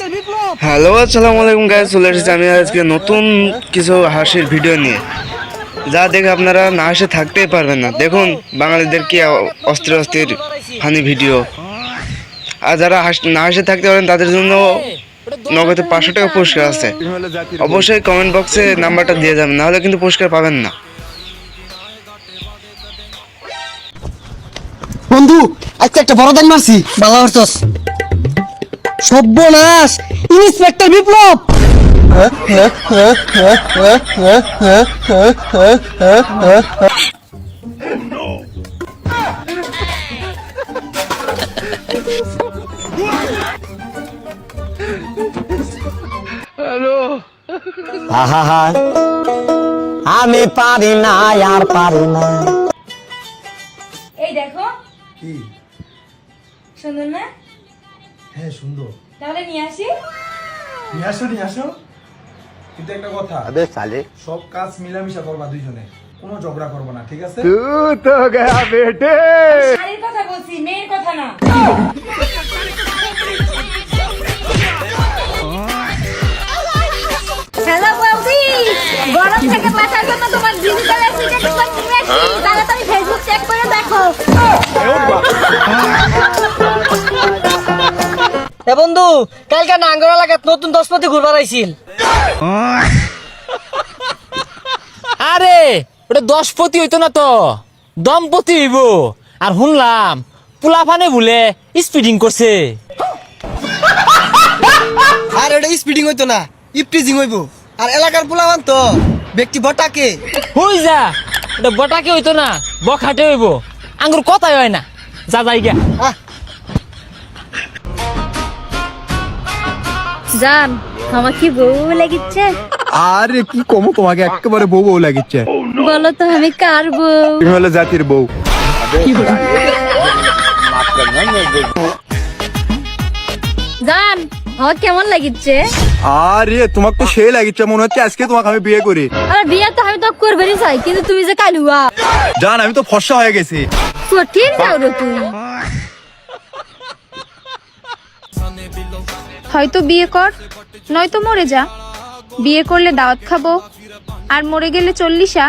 Hello আসসালামু আলাইকুম guys, চলে এসেছি আমি আজকে নতুন কিছু হাসির ভিডিও নিয়ে, যা দেখে আপনারা না হেসে থাকতেই পারবেন না। দেখুন বাঙালিদের কি অস্থির অস্থির ফানি ভিডিও। আর যারা না হেসে থাকতে পারেন তাদের জন্য নগদে 500 টাকা পুরস্কার আছে। অবশ্যই কমেন্ট বক্সে নাম্বারটা দিয়ে যাবেন, নাহলে কিন্তু পুরস্কার পাবেন না। বন্ধু আজকে একটা বড় দান মারছি, ভালো করছস। সর্বনাশ, ইন্সপেক্টর বিপ্লব। আহা, আমি পারি না, আর পারি না। এই দেখো কি? সুন্দর না? হ্যাঁ সুন্দর। তাহলে নিয়ে আসি। নিয়ে আসো কিন্তু একটা কথা, সব কাজ মিলামিশা করবা দুইজনে, কোনো ঝগড়া করবো না, ঠিক আছে? শাড়ির কথা বলছি, মেয়ের কথা না। হ্যালো বৌদি, গরম থেকে বাঁচার জন্য তোমার ডিজিটাল অ্যাসিস্ট্যান্ট ফোন কিনে আসছি, তাহলে তুমি ফেসবুক চেক করে দেখো। এ বন্ধু, কালকে নাঙ্গর এলাকাত নতুন দশপতি ঘুরবার আইছিল। আরে ওটা 10 হইতো না তো, দম্পতি হইব। আর শুনলাম পুলাফানে বলে স্পিডিং করছে। আর এটা স্পিডিং হইতো না, ইপটিজিং হইব। আর এলাকার পোলাবান তো ব্যক্তি বটাকে হই যা, ওটা বটাকে হইতো না, বখাটে হইব। আঙ্গুর কথাই হয় না, যা যাই গা। জান, আমার কি বউ লাগিচ্ছে? আরে কি কমো, তোমাকে একেবারে বউ বউ লাগিচ্ছে। বলো তো আমি কার বউ? তুমি হলে জাতির বউ। জান, আমার কেমন লাগিচ্ছে? আরে তোমাকে তো সেই লাগিচ্ছে, মনে হচ্ছে আজকে তোমাকে আমি বিয়ে করি। আর বিয়ে তো আমি তো করবেনই চাই, কিন্তু তুমি যে কালুয়া। জান আমি তো ফর্সা হয়ে গেছি। কঠিন যাও রে তুই। হয়তো বিয়ে কর, নয়তো মরে যা। বিয়ে করলে দাওয়াত খাবো, আর মরে গেলে 40।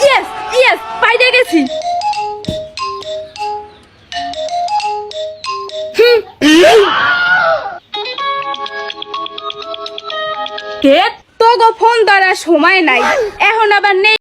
ইয়েস ইয়েস, পাইতে গেছি। তো গো ফোন ধরার সময় নাই, এখন আবার নেই।